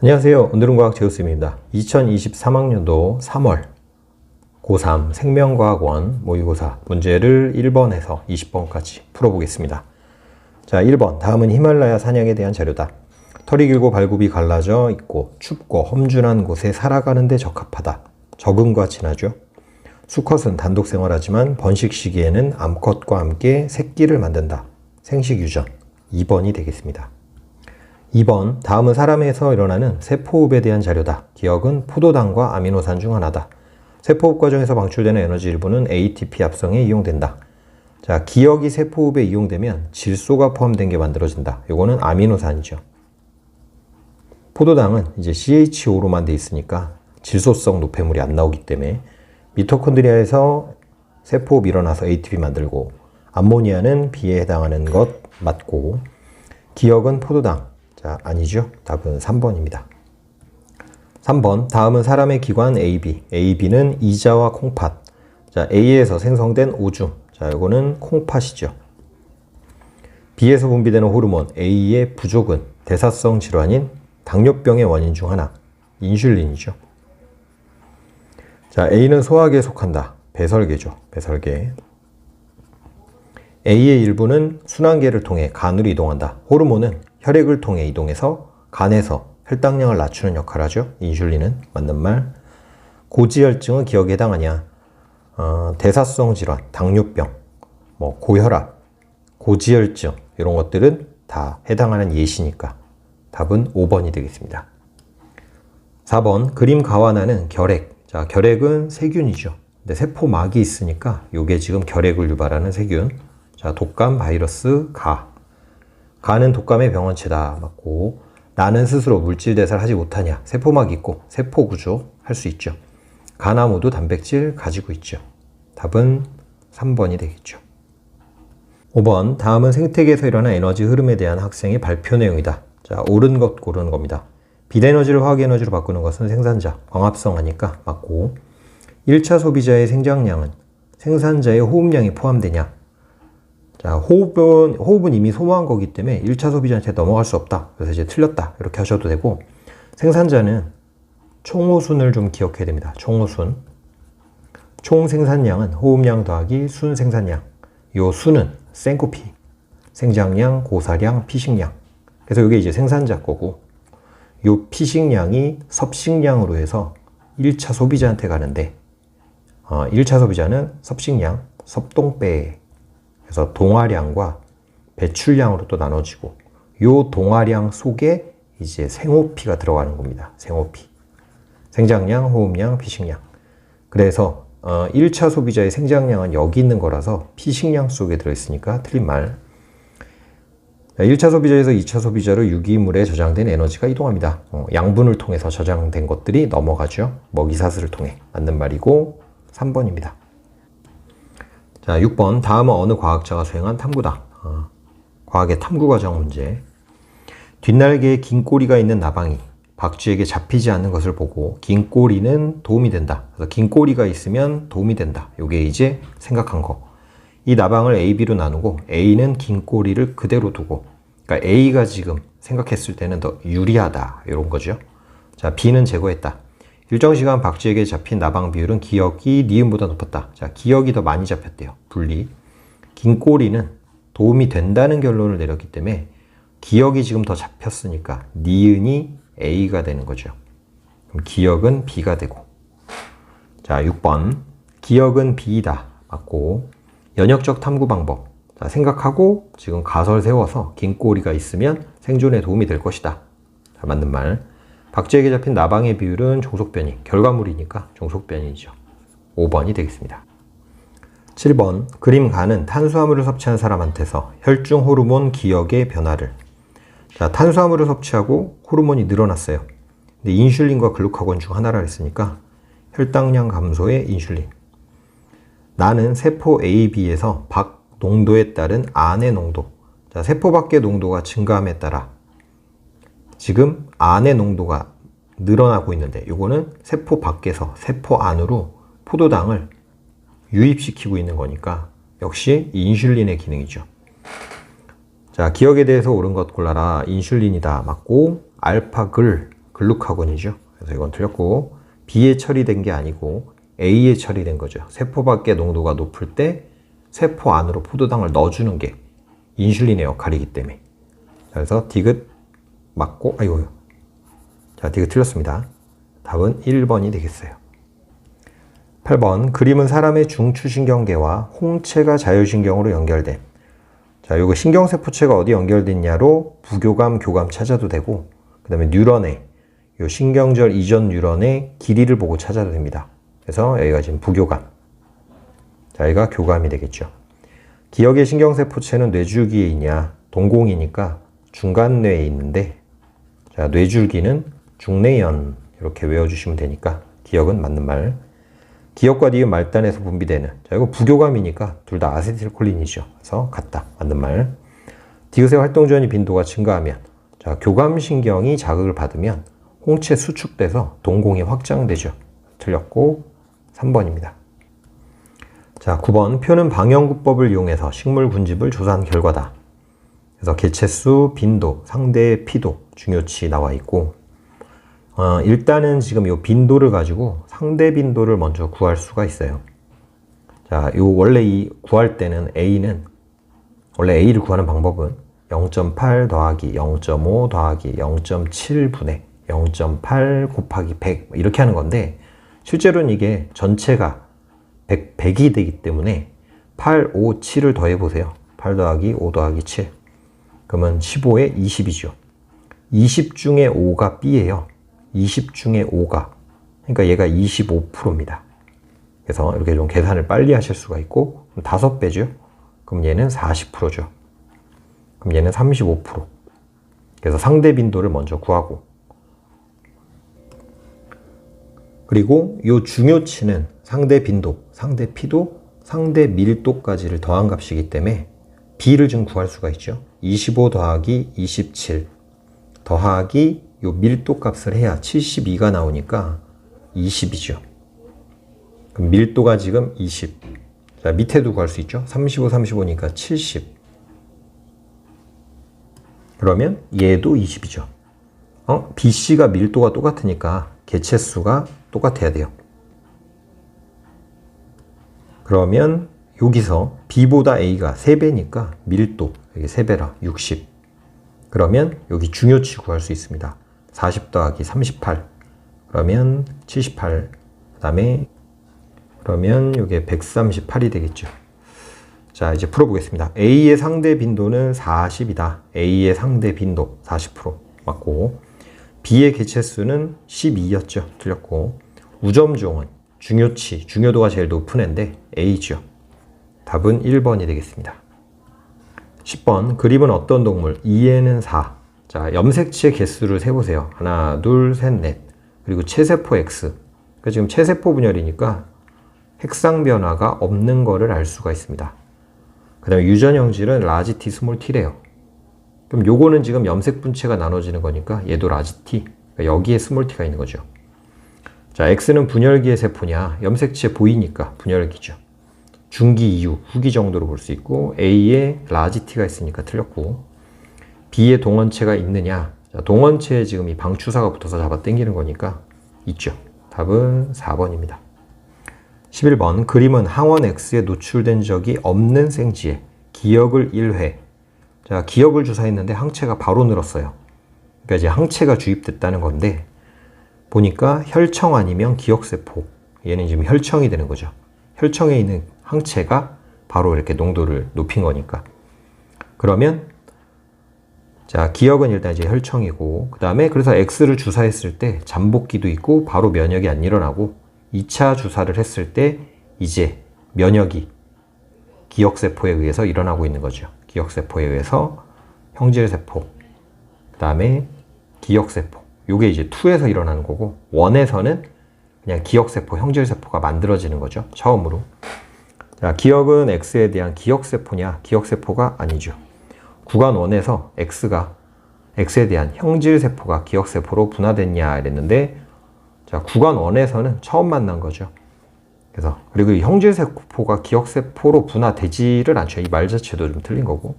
안녕하세요. 오늘은 과학 제우쌤입니다. 2023학년도 3월 고3 생명과학원 모의고사 문제를 1번에서 20번까지 풀어보겠습니다. 자, 1번. 다음은 히말라야 산양에 대한 자료다. 털이 길고 발굽이 갈라져 있고 춥고 험준한 곳에 살아가는 데 적합하다. 적응과 친하죠. 수컷은 단독 생활하지만 번식 시기에는 암컷과 함께 새끼를 만든다. 생식유전. 2번이 되겠습니다. 2번. 다음은 사람에서 일어나는 세포호흡에 대한 자료다. 기억은 포도당과 아미노산 중 하나다. 세포호흡 과정에서 방출되는 에너지 일부는 ATP 합성에 이용된다. 자, 기억이 세포호흡에 이용되면 질소가 포함된 게 만들어진다. 이거는 아미노산이죠. 포도당은 이제 CHO로만 돼 있으니까 질소성 노폐물이 안 나오기 때문에 미토콘드리아에서 세포호흡 일어나서 ATP 만들고 암모니아는 B에 해당하는 것 맞고 기억은 포도당. 자, 아니죠. 답은 3번입니다. 3번. 다음은 사람의 기관 AB. AB는 이자와 콩팥. 자, A에서 생성된 오줌. 자, 이거는 콩팥이죠. B에서 분비되는 호르몬 A의 부족은 대사성 질환인 당뇨병의 원인 중 하나. 인슐린이죠. 자, A는 소화계에 속한다. 배설계죠. 배설계. A의 일부는 순환계를 통해 간으로 이동한다. 호르몬은 혈액을 통해 이동해서 간에서 혈당량을 낮추는 역할을 하죠. 인슐린은. 맞는 말. 고지혈증은 기억에 해당하냐? 대사성 질환, 당뇨병, 고혈압, 고지혈증 이런 것들은 다 해당하는 예시니까 답은 5번이 되겠습니다. 4번. 그림 가와나는 결핵. 자, 결핵은 세균이죠. 근데 세포막이 있으니까 이게 지금 결핵을 유발하는 세균. 자, 독감, 바이러스, 가는 독감의 병원체다. 맞고 나는 스스로 물질 대사를 하지 못하냐. 세포막이 있고 세포 구조 할 수 있죠. 가나무도 단백질 가지고 있죠. 답은 3번이 되겠죠. 5번. 다음은 생태계에서 일어난 에너지 흐름에 대한 학생의 발표 내용이다. 자, 옳은 것 고르는 겁니다. 빛에너지를 화학에너지로 바꾸는 것은 생산자, 광합성하니까 맞고 1차 소비자의 생장량은 생산자의 호흡량이 포함되냐. 자, 호흡은 이미 소모한 거기 때문에 1차 소비자한테 넘어갈 수 없다. 그래서 이제 틀렸다. 이렇게 하셔도 되고, 생산자는 총호순을 좀 기억해야 됩니다. 총호순. 총 생산량은 호흡량 더하기 순 생산량. 요 순은 생코피. 생장량, 고사량, 피식량. 그래서 이게 이제 생산자 거고, 요 피식량이 섭식량으로 해서 1차 소비자한테 가는데, 1차 소비자는 섭식량, 섭동배. 그래서 동화량과 배출량으로 또 나눠지고 요 동화량 속에 이제 생호피가 들어가는 겁니다. 생호피. 생장량, 호흡량, 피식량. 그래서 1차 소비자의 생장량은 여기 있는 거라서 피식량 속에 들어있으니까 틀린 말. 1차 소비자에서 2차 소비자로 유기물에 저장된 에너지가 이동합니다. 양분을 통해서 저장된 것들이 넘어가죠. 먹이사슬을 통해. 맞는 말이고 3번입니다. 자, 6번. 다음은 어느 과학자가 수행한 탐구다. 과학의 탐구 과정 문제. 뒷날개에 긴 꼬리가 있는 나방이 박쥐에게 잡히지 않는 것을 보고 긴 꼬리는 도움이 된다. 그래서 긴 꼬리가 있으면 도움이 된다. 이게 이제 생각한 거. 이 나방을 A, B로 나누고 A는 긴 꼬리를 그대로 두고, 그러니까 A가 지금 생각했을 때는 더 유리하다. 이런 거죠. 자, B는 제거했다. 일정 시간 박쥐에게 잡힌 나방 비율은 기억이 니은보다 높았다. 자, 기억이 더 많이 잡혔대요. 분리. 긴 꼬리는 도움이 된다는 결론을 내렸기 때문에 기억이 지금 더 잡혔으니까 니은이 A가 되는 거죠. 그럼 기억은 B가 되고. 자, 6번. 기억은 B이다. 맞고. 연역적 탐구 방법. 자, 생각하고 지금 가설 세워서 긴 꼬리가 있으면 생존에 도움이 될 것이다. 자, 맞는 말. 박쥐에게 잡힌 나방의 비율은 종속변이, 결과물이니까 종속변이죠. 5번이 되겠습니다. 7번. 그림 가는 탄수화물을 섭취한 사람한테서 혈중 호르몬 기억의 변화를. 자, 탄수화물을 섭취하고 호르몬이 늘어났어요. 근데 인슐린과 글루카곤 중 하나라 했으니까 혈당량 감소의 인슐린. 나는 세포 AB에서 박 농도에 따른 안의 농도. 자, 세포 밖의 농도가 증가함에 따라 지금 안의 농도가 늘어나고 있는데 이거는 세포 밖에서 세포 안으로 포도당을 유입시키고 있는 거니까 역시 인슐린의 기능이죠. 자, 기억에 대해서 옳은 것 골라라. 인슐린이다. 맞고 알파글, 글루카곤이죠. 그래서 이건 틀렸고, B에 처리된 게 아니고 A에 처리된 거죠. 세포 밖의 농도가 높을 때 세포 안으로 포도당을 넣어주는 게 인슐린의 역할이기 때문에. 그래서 디귿 맞고, 아이고. 자, 디귿 틀렸습니다. 답은 1번이 되겠어요. 8번, 그림은 사람의 중추신경계와 홍채가 자율신경으로 연결된. 자, 요거 신경세포체가 어디 연결됐냐로 부교감, 교감 찾아도 되고, 그 다음에 뉴런의, 요 신경절 이전 뉴런의 길이를 보고 찾아도 됩니다. 그래서 여기가 지금 부교감. 자, 여기가 교감이 되겠죠. 기억의 신경세포체는 뇌줄기에 있냐? 동공이니까 중간뇌에 있는데, 자, 뇌줄기는 중뇌연 이렇게 외워주시면 되니까 기억은 맞는 말. 기억과 니은 말단에서 분비되는, 자, 이거 부교감이니까 둘 다 아세틸콜린이죠. 그래서 같다. 맞는 말. 디귿의 활동전이 빈도가 증가하면, 자, 교감신경이 자극을 받으면 홍채 수축돼서 동공이 확장되죠. 틀렸고 3번입니다. 자, 9번, 표는 방영구법을 이용해서 식물 군집을 조사한 결과다. 그래서 개체수, 빈도, 상대의 피도, 중요치 나와 있고, 일단은 지금 이 빈도를 가지고 상대 빈도를 먼저 구할 수가 있어요. 자, 요 원래 이 구할 때는 원래 A를 구하는 방법은 0.8 더하기 0.5 더하기 0.7분의 0.8 곱하기 100 이렇게 하는 건데, 실제로는 이게 전체가 100이 되기 때문에 8, 5, 7을 더해 보세요. 8 더하기 5 더하기 7. 그러면 15에 20이죠. 20 중에 5가 B예요. 20 중에 5가. 그러니까 얘가 25%입니다. 그래서 이렇게 좀 계산을 빨리 하실 수가 있고, 5배죠. 그럼 얘는 40%죠. 그럼 얘는 35%. 그래서 상대 빈도를 먼저 구하고, 그리고 이 중요치는 상대 빈도, 상대 피도, 상대 밀도까지를 더한 값이기 때문에 B를 좀 구할 수가 있죠. 25 더하기 27 더하기 요 밀도 값을 해야 72가 나오니까 20이죠. 그럼 밀도가 지금 20. 자, 밑에도 구할 수 있죠. 35, 35니까 70. 그러면 얘도 20이죠. BC가 밀도가 똑같으니까 개체수가 똑같아야 돼요. 그러면 여기서 B보다 A가 3배니까 밀도, 여기 3배라 60. 그러면 여기 중요치 구할 수 있습니다. 40 더하기 38. 그러면 78. 그 다음에 그러면 이게 138이 되겠죠. 자, 이제 풀어보겠습니다. A의 상대 빈도는 40이다. A의 상대 빈도 40% 맞고, B의 개체수는 12였죠. 틀렸고, 우점종은 중요치, 중요도가 제일 높은 애인데 A죠. 답은 1번이 되겠습니다. 10번, 그림은 어떤 동물? 2에는 4. 자, 염색체의 개수를 세보세요. 하나, 둘, 셋, 넷. 그리고 체세포 X. 그러니까 지금 체세포 분열이니까 핵상 변화가 없는 거를 알 수가 있습니다. 그 다음에 유전형질은 라지 T, 스몰 T래요. 그럼 요거는 지금 염색 분체가 나눠지는 거니까 얘도 라지 T. 그러니까 여기에 스몰 T가 있는 거죠. 자, X는 분열기의 세포냐? 염색체 보이니까 분열기죠. 중기 이후, 후기 정도로 볼 수 있고, A에 라지 T가 있으니까 틀렸고, B에 동원체가 있느냐? 자, 동원체에 지금 이 방추사가 붙어서 잡아 당기는 거니까 있죠. 답은 4번입니다. 11번, 그림은 항원 X에 노출된 적이 없는 생쥐의 기억을 1회. 자, 기억을 주사했는데 항체가 바로 늘었어요. 그러니까 이제 항체가 주입됐다는 건데, 보니까 혈청 아니면 기억세포. 얘는 지금 혈청이 되는 거죠. 혈청에 있는 항체가 바로 이렇게 농도를 높인 거니까. 그러면 자, 기억은 일단 이제 혈청이고, 그 다음에 그래서 X를 주사했을 때 잠복기도 있고 바로 면역이 안 일어나고, 2차 주사를 했을 때 이제 면역이 기억세포에 의해서 일어나고 있는 거죠. 기억세포에 의해서 형질세포, 그 다음에 기억세포. 요게 이제 2에서 일어나는 거고, 1에서는 그냥 기억세포, 형질세포가 만들어지는 거죠. 처음으로. 자, 기억은 X에 대한 기억세포냐? 기억세포가 아니죠. 구간 1에서 X에 대한 형질세포가 기억세포로 분화됐냐 이랬는데, 자, 구간 1에서는 처음 만난 거죠. 그래서, 그리고 이 형질세포가 기억세포로 분화되지를 않죠. 이 말 자체도 좀 틀린 거고.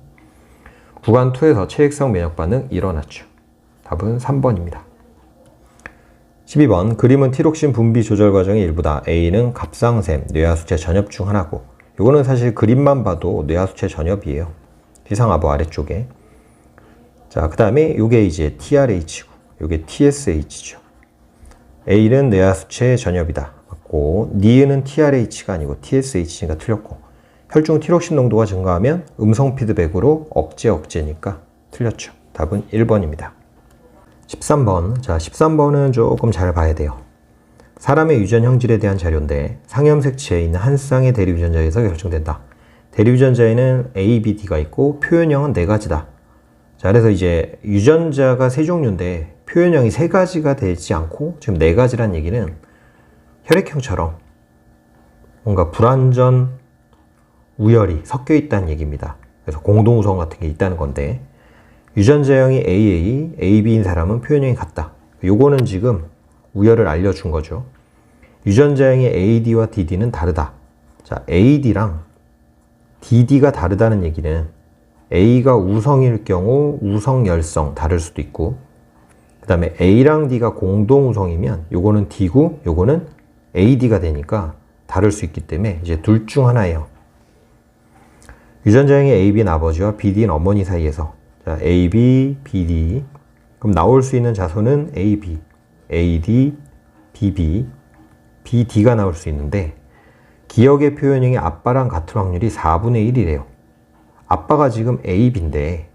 구간 2에서 체액성 면역 반응 일어났죠. 답은 3번입니다. 12번 그림은 티록신 분비 조절 과정의 일부다. A는 갑상샘, 뇌하수체 전엽 중 하나고, 요거는 사실 그림만 봐도 뇌하수체 전엽이에요. 지상하부 아래쪽에. 자, 그 다음에 요게 이제 TRH고, 요게 TSH죠. A는 뇌하수체 전엽이다. 맞고, 니은은 TRH가 아니고 TSH니까 틀렸고, 혈중 티록신 농도가 증가하면 음성 피드백으로 억제니까 틀렸죠. 답은 1번입니다. 13번. 자, 13번은 조금 잘 봐야 돼요. 사람의 유전 형질에 대한 자료인데 상염색체에 있는 한 쌍의 대리유전자에서 결정된다. 대리유전자에는 A, B, D가 있고 표현형은 4가지다. 자, 그래서 이제 유전자가 3종류인데 표현형이 3가지가 되지 않고 지금 4가지란 얘기는 혈액형처럼 뭔가 불완전 우열이 섞여 있다는 얘기입니다. 그래서 공동우성 같은 게 있다는 건데, 유전자형이 AA, AB인 사람은 표현형이 같다. 요거는 지금 우열을 알려준 거죠. 유전자형이 AD와 DD는 다르다. 자, AD랑 DD가 다르다는 얘기는 A가 우성일 경우 우성열성 다를 수도 있고, 그 다음에 A랑 D가 공동우성이면 요거는 D고 요거는 AD가 되니까 다를 수 있기 때문에 이제 둘 중 하나예요. 유전자형이 AB인 아버지와 BD인 어머니 사이에서, 자, AB, BD. 그럼 나올 수 있는 자손은 AB, AD, BB, BD가 나올 수 있는데, 기억의 표현형이 아빠랑 같은 확률이 4분의 1이래요. 아빠가 지금 AB인데,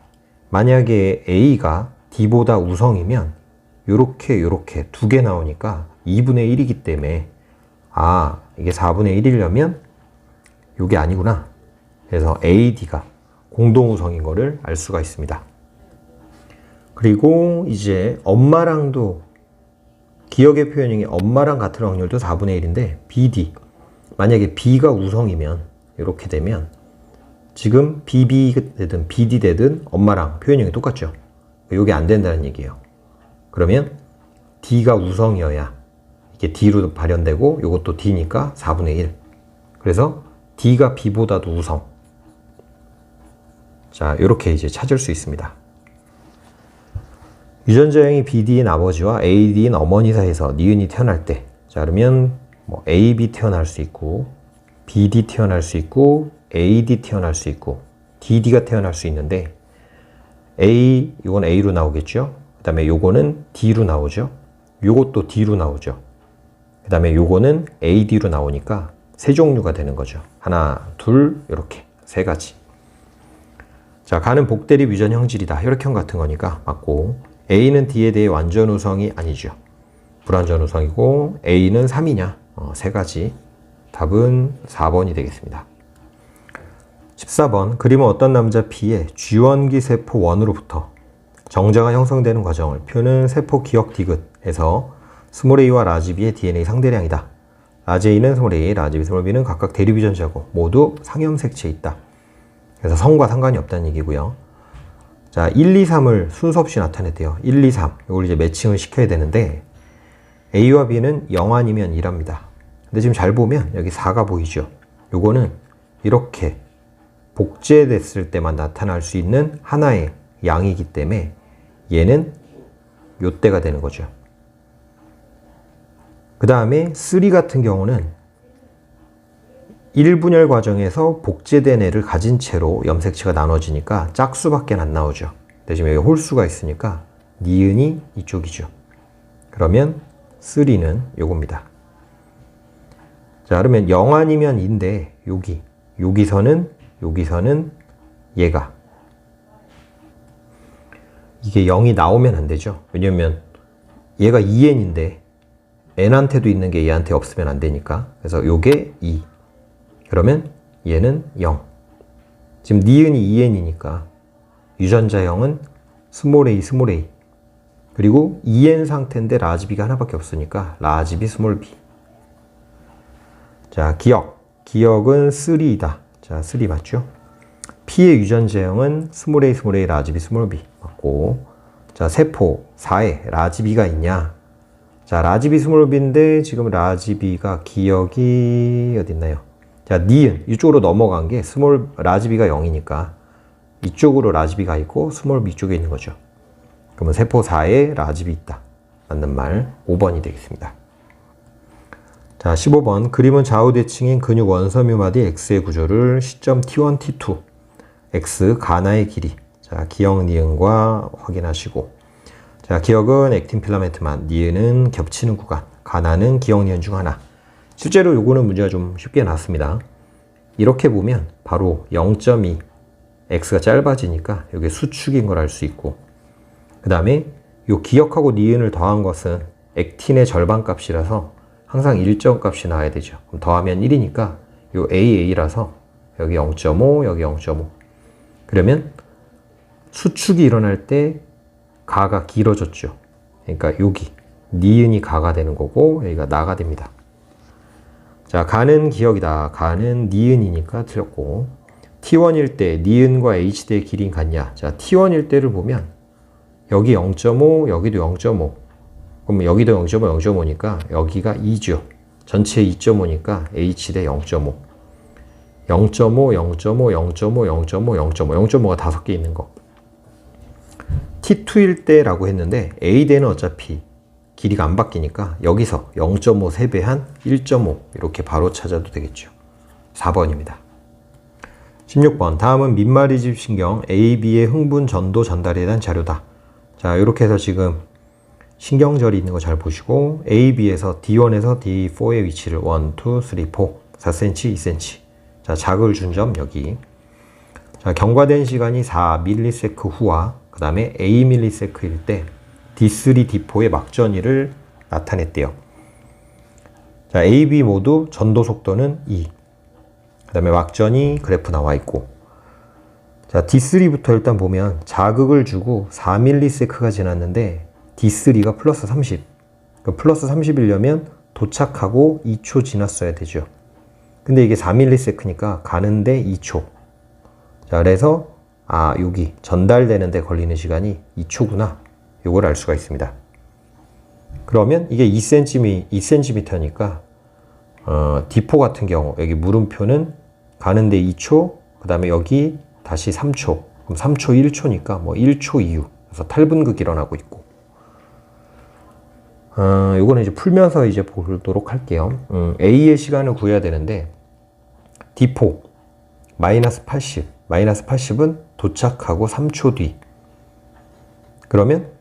만약에 A가 D보다 우성이면, 요렇게 2개 나오니까 2분의 1이기 때문에, 아, 이게 4분의 1이려면, 요게 아니구나. 그래서 AD가 공동우성인 거를 알 수가 있습니다. 그리고 이제 엄마랑도 기억의 표현형이 엄마랑 같은 확률도 4분의 1인데 BD, 만약에 B가 우성이면 이렇게 되면 지금 BB 되든 BD 되든 엄마랑 표현형이 똑같죠. 이게 안 된다는 얘기예요. 그러면 D가 우성이어야 이게 D로 발현되고 이것도 D니까 4분의 1. 그래서 D가 B보다도 우성. 자, 이렇게 이제 찾을 수 있습니다. 유전자형이 BD인 아버지와 AD인 어머니 사이에서 니은이 태어날 때, 자, 그러면 뭐 AB 태어날 수 있고, BD 태어날 수 있고, AD 태어날 수 있고, DD가 태어날 수 있는데, 이건 A로 나오겠죠? 그 다음에 요거는 D로 나오죠? 요것도 D로 나오죠? 그 다음에 요거는 AD로 나오니까 세 종류가 되는 거죠. 하나, 둘, 이렇게 세 가지. 자, 가는 복대립 유전 형질이다. 혈액형 같은 거니까 맞고, A는 D에 대해 완전 우성이 아니죠. 불완전 우성이고, A는 3이냐? 세 가지. 답은 4번이 되겠습니다. 14번. 그림은 어떤 남자 B의 쥐원기 세포 1으로부터 정자가 형성되는 과정을 표는 세포 기억 디귿에서 스몰 a와 라지 b의 DNA 상대량이다. 라지 a는 스몰 a, 라지 b, 스몰 b는 각각 대립 유전자고 모두 상염색체에 있다. 그래서 성과 상관이 없다는 얘기고요. 자, 1, 2, 3을 순서 없이 나타냈대요. 1, 2, 3. 이걸 이제 매칭을 시켜야 되는데, A와 B는 0 아니면 1합니다. 근데 지금 잘 보면 여기 4가 보이죠? 요거는 이렇게 복제됐을 때만 나타날 수 있는 하나의 양이기 때문에 얘는 요때가 되는 거죠. 그 다음에 3 같은 경우는 1분열 과정에서 복제된 애를 가진 채로 염색체가 나눠지니까 짝수밖에 안 나오죠. 근데 지금 여기 홀수가 있으니까 니은이 이쪽이죠. 그러면 3는 요겁니다. 자, 그러면 0 아니면 2인데 여기서는 얘가 이게 0이 나오면 안 되죠. 왜냐면 얘가 2n인데 n한테도 있는 게 얘한테 없으면 안 되니까. 그래서 요게 2. 그러면 얘는 0. 지금 니은이 2n이니까 유전자형은 스몰 a, 스몰 a. 그리고 2n 상태인데 라지 b가 하나밖에 없으니까 라지 b, 스몰 b. 자, 기억은 3이다. 자, 3 맞죠? P의 유전자형은 스몰 a, 스몰 a, 라지 b, 스몰 b 맞고, 자, 세포 4에 라지 b가 있냐? 자, 라지 b, 스몰 b인데 지금 라지 b가 기억이 어디 있나요? 자, 니은 이쪽으로 넘어간 게 라지 b가 0이니까 이쪽으로 라지 b가 있고 스몰 b 쪽에 있는 거죠. 그러면 세포 4에 라지 b 있다. 맞는 말 5번이 되겠습니다. 자, 15번. 그림은 좌우대칭인 근육 원섬유마디 X의 구조를 시점 T1, T2, X 가나의 길이. 자, 기역, 니은과 확인하시고. 자, 기역은 액틴 필라멘트만, 니은은 겹치는 구간, 가나는 기역, 니은 중 하나. 실제로 요거는 문제가 좀 쉽게 나왔습니다. 이렇게 보면 바로 0.2, X가 짧아지니까 이게 수축인 걸 알 수 있고, 그 다음에 요 기역하고 니은을 더한 것은 액틴의 절반 값이라서 항상 일정 값이 나와야 되죠. 그럼 더하면 1이니까 요 AA라서 여기 0.5, 여기 0.5. 그러면 수축이 일어날 때 가가 길어졌죠. 그러니까 여기 니은이 가가 되는 거고 여기가 나가 됩니다. 자, 가는 기역이다. 가는 니은이니까 틀렸고, T1일 때 니은과 H대의 길이는 같냐? 자, T1일 때를 보면 여기 0.5, 여기도 0.5. 그럼 여기도 0.5, 0.5니까 여기가 2죠. 전체 2.5니까 H대 0.5. 0.5, 0.5, 0.5, 0.5, 0.5, 0.5가 5개 있는 거. T2일 때라고 했는데 A대는 어차피 길이가 안 바뀌니까 여기서 0.5 세배한 1.5 이렇게 바로 찾아도 되겠죠. 4번입니다. 16번. 다음은 민마리집 신경 AB의 흥분 전도 전달에 대한 자료다. 자, 이렇게 해서 지금 신경절이 있는 거 잘 보시고 AB에서 D1에서 D4의 위치를 1, 2, 3, 4, 4cm, 2cm. 자, 자극을 준 점 여기. 자, 경과된 시간이 4ms 후와 그 다음에 Ams일 때 D3, D4의 막전이를 나타냈대요. 자, A, B 모두 전도 속도는 2. 그 다음에 막전이 그래프 나와 있고. 자, D3부터 일단 보면 자극을 주고 4ms가 지났는데 D3가 플러스 30. 그 플러스 30이려면 도착하고 2초 지났어야 되죠. 근데 이게 4ms니까 가는데 2초. 자, 그래서 여기 전달되는데 걸리는 시간이 2초구나. 요걸 알 수가 있습니다. 그러면 이게 2cm니까 D4 같은 경우 여기 물음표는 가는데 2초, 그 다음에 여기 다시 3초. 그럼 3초, 1초니까 뭐 1초 이후. 그래서 탈분극이 일어나고 있고. 요거는 이제 풀면서 이제 보도록 할게요. A의 시간을 구해야 되는데 D4 마이너스 80. 마이너스 80은 도착하고 3초 뒤. 그러면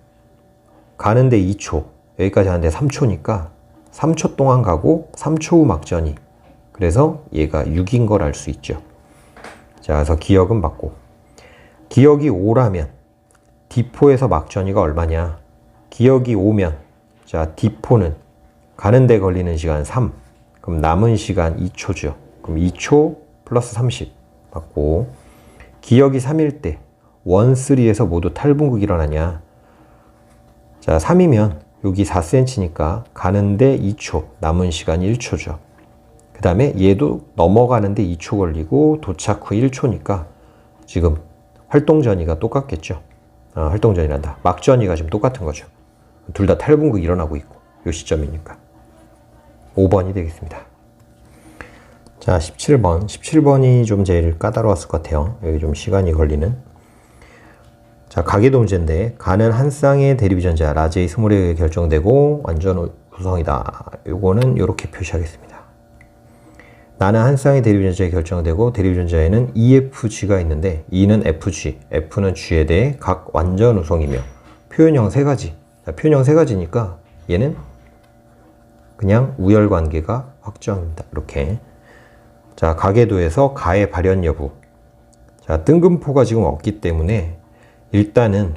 가는데 2초. 여기까지 하는데 3초니까 3초 동안 가고 3초 후 막전이. 그래서 얘가 6인 걸 알 수 있죠. 자, 그래서 기역은 맞고. 기역이 5라면 D4에서 막전이가 얼마냐? 기역이 5면 자, D4는 가는데 걸리는 시간 3. 그럼 남은 시간 2초죠. 그럼 2초 플러스 30 맞고. 기역이 3일 때 1, 3에서 모두 탈분극이 일어나냐? 자, 3이면 여기 4cm니까 가는데 2초, 남은 시간 1초죠. 그 다음에 얘도 넘어가는데 2초 걸리고 도착 후 1초니까 지금 활동전이가 똑같겠죠. 활동전이란다. 막전이가 지금 똑같은 거죠. 둘 다 탈분극이 일어나고 있고 요 시점이니까 5번이 되겠습니다. 자, 17번. 17번이 좀 제일 까다로웠을 것 같아요. 여기 좀 시간이 걸리는. 자, 가계도 문제인데 가는 한 쌍의 대립유전자 라지의 스몰에 의해 결정되고 완전 우성이다. 요거는 이렇게 표시하겠습니다. 나는 한 쌍의 대립유전자에 결정되고 대립유전자에는 EFG가 있는데 E는 FG, F는 G에 대해 각 완전 우성이며 표현형 3가지. 자, 표현형 3가지니까 얘는 그냥 우열관계가 확정입니다. 이렇게. 자, 가계도에서 가의 발현 여부. 자, 뜬금포가 지금 없기 때문에 일단은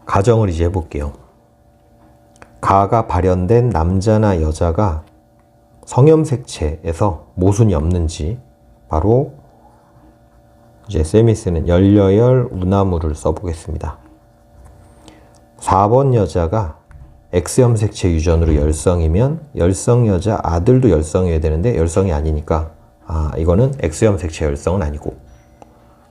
가정을 이제 해볼게요. 가가 발현된 남자나 여자가 성염색체에서 모순이 없는지 바로 이제 쌤이 쓰는 열여열 우나무를 써보겠습니다. 4번 여자가 X염색체 유전으로 열성이면 열성 여자 아들도 열성이어야 되는데 열성이 아니니까 이거는 X염색체 열성은 아니고,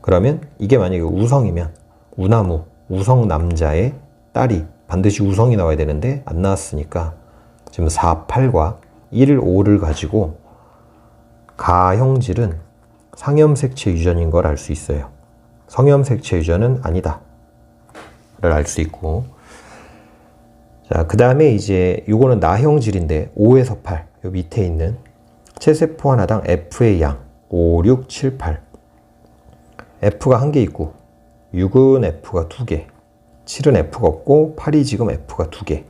그러면 이게 만약에 우성이면 우나무 우성 남자의 딸이 반드시 우성이 나와야 되는데 안 나왔으니까 지금 4, 8과 1, 5를 가지고 가형질은 상염색체 유전인 걸 알 수 있어요. 성염색체 유전은 아니다 를 알 수 있고, 자, 그 다음에 이제 요거는 나형질인데 5에서 8, 요 밑에 있는 체세포 하나당 F의 양 5, 6, 7, 8. F가 1개 있고 6은 F가 2개, 7은 F가 없고 8이 지금 F가 2개.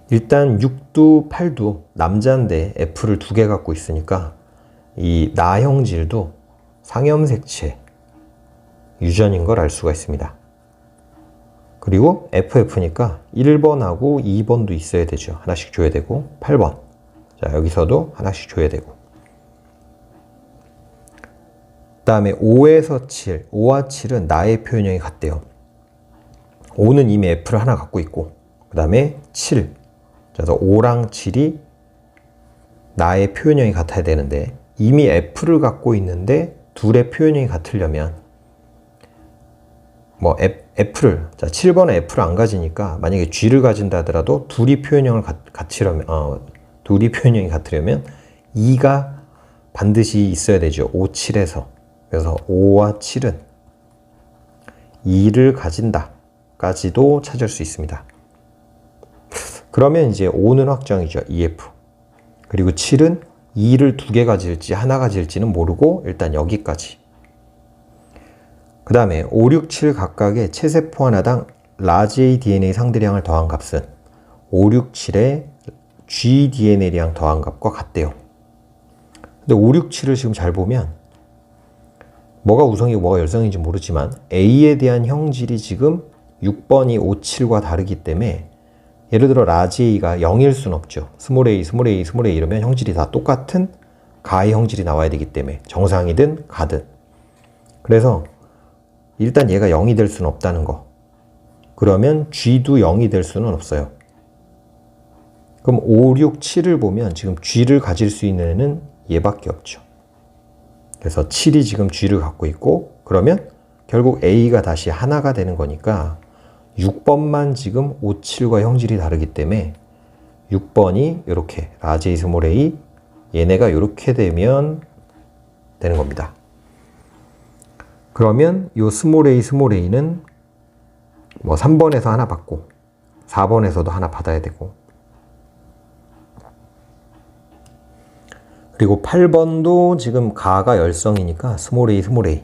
일단 6도 8도 남자인데 F를 2개 갖고 있으니까 이 나형질도 상염색체 유전인 걸 알 수가 있습니다. 그리고 FF니까 1번하고 2번도 있어야 되죠. 하나씩 줘야 되고 8번. 자, 여기서도 하나씩 줘야 되고. 그 다음에 5에서 7, 5와 7은 나의 표현형이 같대요. 5는 이미 F를 하나 갖고 있고 그 다음에 7. 그래서 5랑 7이 나의 표현형이 같아야 되는데 이미 F를 갖고 있는데 둘의 표현형이 같으려면 뭐 F를, 자 7번은 F를 안 가지니까 만약에 G를 가진다 하더라도 둘이 표현형을 둘이 표현형이 같으려면 2가 반드시 있어야 되죠. 5, 7에서. 그래서 5와 7은 2를 가진다 까지도 찾을 수 있습니다. 그러면 이제 5는 확정이죠. EF. 그리고 7은 2를 2개 가질지 하나 가질지는 모르고 일단 여기까지. 그 다음에 5, 6, 7 각각의 체세포 하나당 라지 DNA 상대량을 더한 값은 5, 6, 7의 gDNA량 더한 값과 같대요. 근데 5, 6, 7을 지금 잘 보면 뭐가 우성이고 뭐가 열성인지 모르지만 A에 대한 형질이 지금 6번이 5, 7과 다르기 때문에 예를 들어 라지 A가 0일 순 없죠. 스몰 a, 스몰 a, 스몰 a 이러면 형질이 다 똑같은 가의 형질이 나와야 되기 때문에 정상이든 가든. 그래서 일단 얘가 0이 될 수는 없다는 거. 그러면 G도 0이 될 수는 없어요. 그럼 5, 6, 7을 보면 지금 G를 가질 수 있는 애는 얘밖에 없죠. 그래서 7이 지금 G를 갖고 있고 그러면 결국 A가 다시 하나가 되는 거니까 6번만 지금 5, 7과 형질이 다르기 때문에 6번이 이렇게 라지 A, 스몰 a 얘네가 이렇게 되면 되는 겁니다. 그러면 이 스몰 a는 뭐 3번에서 하나 받고 4번에서도 하나 받아야 되고 그리고 8번도 지금 가가 열성이니까 스몰 a.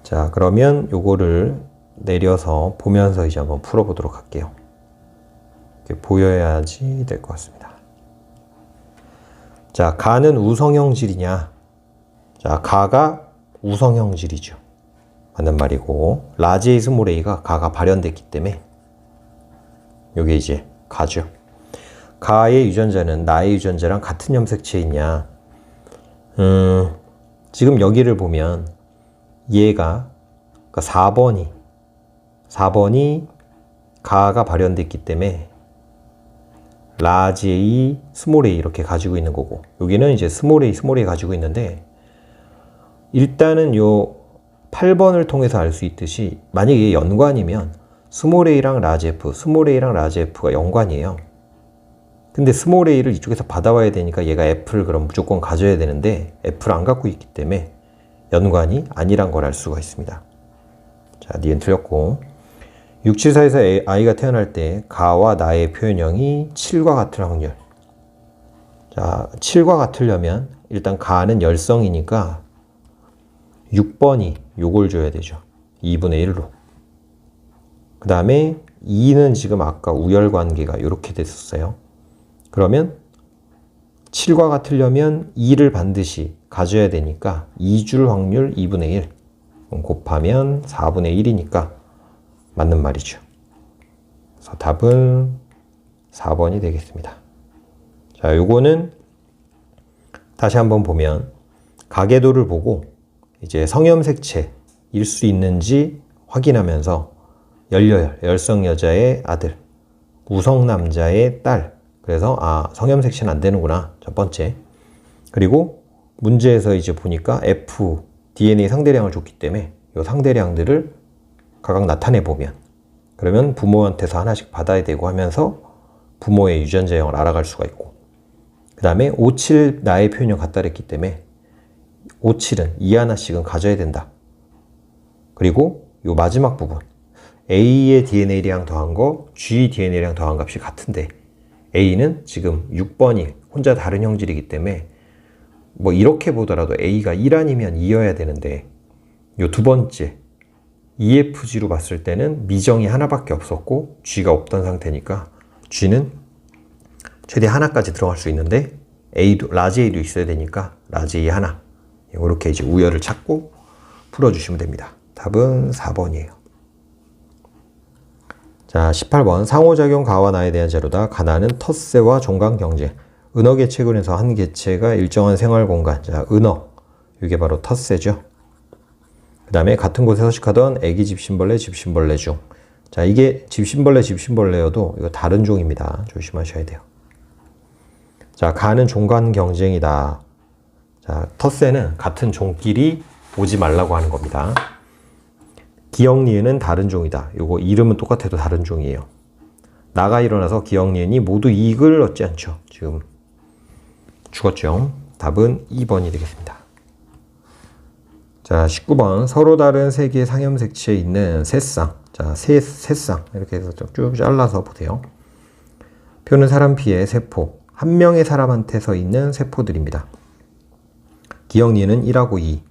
자, 그러면 요거를 내려서 보면서 이제 한번 풀어보도록 할게요. 이렇게 보여야지 될 것 같습니다. 자, 가는 우성형질이냐? 자, 가가 우성형질이죠. 맞는 말이고, 라지 A, 스몰 a가 가가 발현됐기 때문에 요게 이제 가죠. 가의 유전자는 나의 유전자랑 같은 염색체에 있냐? 지금 여기를 보면 얘가 그러니까 4번이 가가 발현됐기 때문에 라지 A, 스몰 a 이렇게 가지고 있는 거고 여기는 이제 스몰 a 가지고 있는데 일단은 요 8번을 통해서 알 수 있듯이 만약에 연관이면 스몰 a랑 라지 F가 연관이에요. 근데 스몰 a를 이쪽에서 받아와야 되니까 얘가 F를 그럼 무조건 가져야 되는데 F를 안 갖고 있기 때문에 연관이 아니란 걸 알 수가 있습니다. 자, 니은 틀렸고 674에서 아이가 태어날 때 가와 나의 표현형이 7과 같을 확률. 자, 7과 같으려면 일단 가는 열성이니까 6번이 요걸 줘야 되죠. 2분의 1로. 그 다음에 2는 지금 아까 우열관계가 이렇게 됐었어요. 그러면 7과 같으려면 2를 반드시 가져야 되니까 2줄 확률 2분의 1 곱하면 4분의 1이니까 맞는 말이죠. 그래서 답은 4번이 되겠습니다. 자, 요거는 다시 한번 보면 가계도를 보고 이제 성염색체일 수 있는지 확인하면서 열성 여자의 아들, 우성 남자의 딸. 그래서 성염색체는 안 되는구나. 첫 번째. 그리고 문제에서 이제 보니까 F, DNA 상대량을 줬기 때문에 이 상대량들을 각각 나타내 보면 그러면 부모한테서 하나씩 받아야 되고 하면서 부모의 유전자형을 알아갈 수가 있고 그 다음에 5, 7 나의 표현형 갖다 냈기 때문에 5, 7은 2 하나씩은 가져야 된다. 그리고 이 마지막 부분 A의 DNA량 더한 거 G DNA량 더한 값이 같은데 A는 지금 6번이 혼자 다른 형질이기 때문에 뭐 이렇게 보더라도 A가 1 아니면 2여야 되는데 요 두 번째 EFG로 봤을 때는 미정이 하나밖에 없었고 G가 없던 상태니까 G는 최대 하나까지 들어갈 수 있는데 A도 라지 A도 있어야 되니까 라지 A 하나. 이렇게 이제 우열을 찾고 풀어주시면 됩니다. 답은 4번이에요. 자, 18번 상호작용 가와나에 대한 자료다. 가나는 텃새와 종간 경쟁. 은어 개체군에서 한 개체가 일정한 생활 공간. 자, 은어. 이게 바로 텃새죠. 그 다음에 같은 곳에 서식하던 애기 집신벌레 중. 자, 이게 집신벌레여도 이거 다른 종입니다. 조심하셔야 돼요. 자, 가는 종간 경쟁이다. 자, 텃새는 같은 종끼리 오지 말라고 하는 겁니다. 기역니은은 다른 종이다. 요거 이름은 똑같아도 다른 종이에요. 나가 일어나서 기역니은이 모두 이익을 얻지 않죠. 지금 죽었죠. 답은 2번이 되겠습니다. 자, 19번 서로 다른 세 개의 상염색체에 있는 새쌍. 자, 새쌍 이렇게 해서 쭉 잘라서 보세요. 표는 사람 피의 세포. 한 명의 사람한테서 있는 세포들입니다. 기역니은은 1하고 2.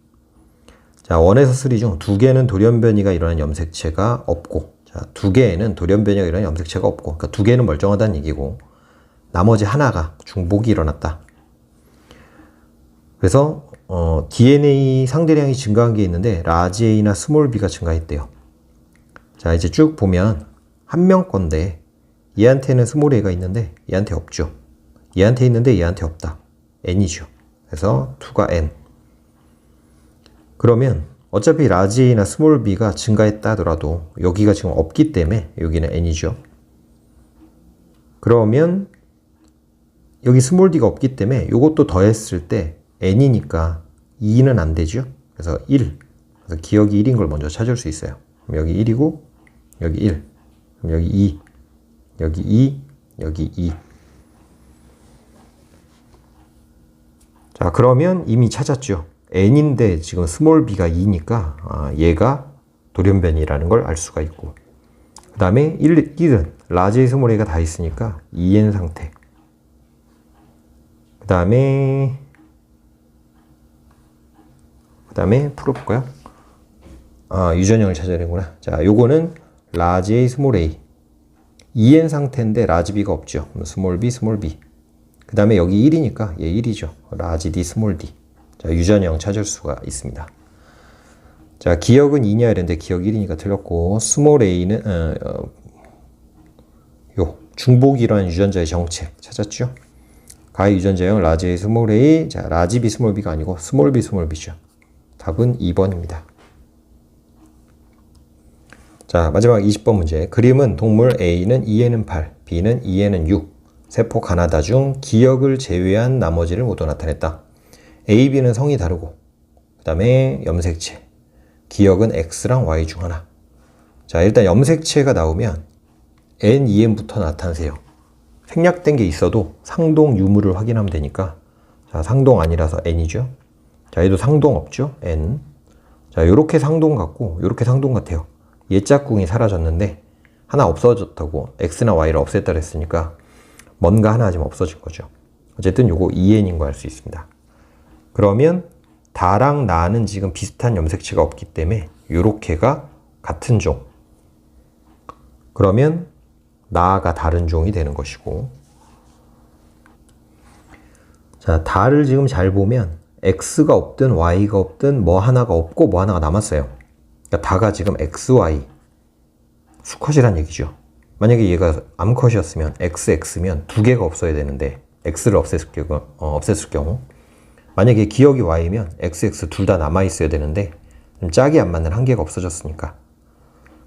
자, 1에서 3 중 2개는 돌연변이가 일어난 염색체가 없고, 자, 2개에는 돌연변이가 일어난 염색체가 없고, 그러니까 2개는 멀쩡하다는 얘기고, 나머지 하나가 중복이 일어났다. 그래서 DNA 상대량이 증가한 게 있는데 라지 A나 스몰 B가 증가했대요. 자, 이제 쭉 보면 한 명 건데 얘한테는 스몰 A가 있는데 얘한테 없죠. 얘한테 있는데 얘한테 없다. N이죠. 그래서 2가 N. 그러면 어차피 라지 A나 스몰 B가 증가했다 하더라도 여기가 지금 없기 때문에 여기는 N이죠. 그러면 여기 스몰 D가 없기 때문에 이것도 더했을 때 N이니까 2는 안 되죠. 그래서 1. 그래서 기억이 1인 걸 먼저 찾을 수 있어요. 그럼 여기 1이고 여기 1. 그럼 여기 2. 여기 2. 여기 2. 자, 그러면 이미 찾았죠. N인데 지금 스몰 b가 2니까 얘가 돌연변이라는 걸 알 수가 있고, 그 다음에 1은 라지 A, 스몰 a가 다 있으니까 2n 상태. 그 다음에 풀어볼까요? 유전형을 찾아야 되는구나. 자, 요거는 라지 A, 스몰 a 2n 상태인데 라지 b가 없죠. 스몰 b, 스몰 b. 그 다음에 여기 1이니까 얘 1이죠. 라지 D, 스몰 d. 자, 유전형 찾을 수가 있습니다. 자, 기억은 2냐 이랬는데 기억 1이니까 틀렸고, 스몰 a는 중복이 일어난 유전자의 정체 찾았죠? 가의 유전자형 라지 A, 스몰 a. 자, 라지 B, 스몰 b가 아니고 스몰 b, 스몰 b죠. 답은 2번입니다. 자, 마지막 20번 문제. 그림은 동물 A는 2에는 8, B는 2에는 6. 세포 가나다 중 기역을 제외한 나머지를 모두 나타냈다. A, B는 성이 다르고, 그 다음에 염색체. 기역은 X랑 Y 중 하나. 자, 일단 염색체가 나오면 N, EN부터 나타내세요. 생략된 게 있어도 상동 유무를 확인하면 되니까, 자, 상동 아니라서 N이죠. 자, 얘도 상동 없죠? N. 자, 요렇게 상동 같고, 요렇게 상동 같아요. 얘 짝꿍이 사라졌는데, 하나 없어졌다고, X나 Y를 없앴다 그랬으니까, 뭔가 하나 지금 없어진 거죠. 어쨌든 요거 EN인 거 알 수 있습니다. 그러면, 다랑 나는 지금 비슷한 염색체가 없기 때문에, 요렇게가 같은 종. 그러면, 나가 다른 종이 되는 것이고, 자, 다를 지금 잘 보면, X가 없든 Y가 없든 뭐 하나가 없고 뭐 하나가 남았어요. 그러니까 다가 지금 XY 수컷이란 얘기죠. 만약에 얘가 암컷이었으면 XX면 두 개가 없어야 되는데 X를 없앴을 경우, 만약에 기억이 Y면 XX 둘 다 남아있어야 되는데 좀 짝이 안 맞는 한 개가 없어졌으니까,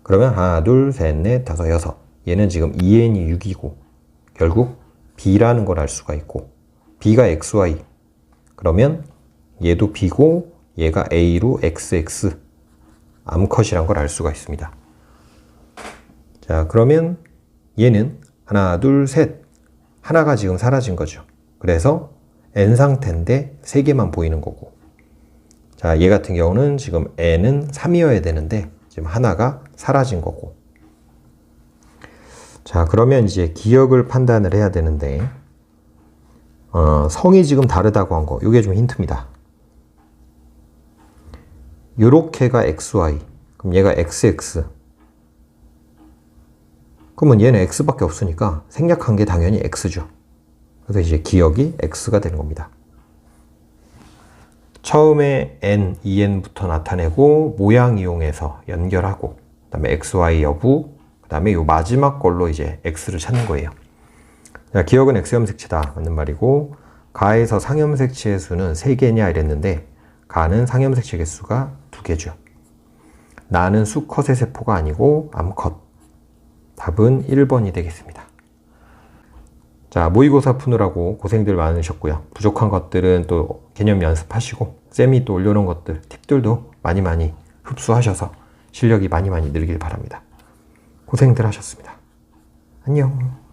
그러면 하나, 둘, 셋, 넷, 다섯, 여섯. 얘는 지금 2n이 6이고 결국 B라는 걸 알 수가 있고, B가 XY 그러면 얘도 B고 얘가 A로 XX 암컷이란 걸 알 수가 있습니다. 자, 그러면 얘는 하나, 둘, 셋. 하나가 지금 사라진 거죠. 그래서 N 상태인데 3개만 보이는 거고. 자, 얘 같은 경우는 지금 N은 3이어야 되는데 지금 하나가 사라진 거고. 자, 그러면 이제 기억을 판단을 해야 되는데, 성이 지금 다르다고 한 거, 이게 좀 힌트입니다. 요렇게가 XY, 그럼 얘가 XX. 그러면 얘는 X밖에 없으니까 생략한 게 당연히 X죠. 그래서 이제 기억이 X가 되는 겁니다. 처음에 N, EN부터 나타내고 모양 이용해서 연결하고 그 다음에 XY 여부, 그 다음에 요 마지막 걸로 이제 X를 찾는 거예요. 자, 기억은 X염색체다 맞는 말이고, 가에서 상염색체의 수는 3개냐 이랬는데 가는 상염색체 개수가 2개죠. 나는 수컷의 세포가 아니고 암컷. 답은 1번이 되겠습니다. 자, 모의고사 푸느라고 고생들 많으셨고요. 부족한 것들은 또 개념 연습하시고 쌤이 또 올려놓은 것들, 팁들도 많이 흡수하셔서 실력이 많이 늘길 바랍니다. 고생들 하셨습니다. 안녕.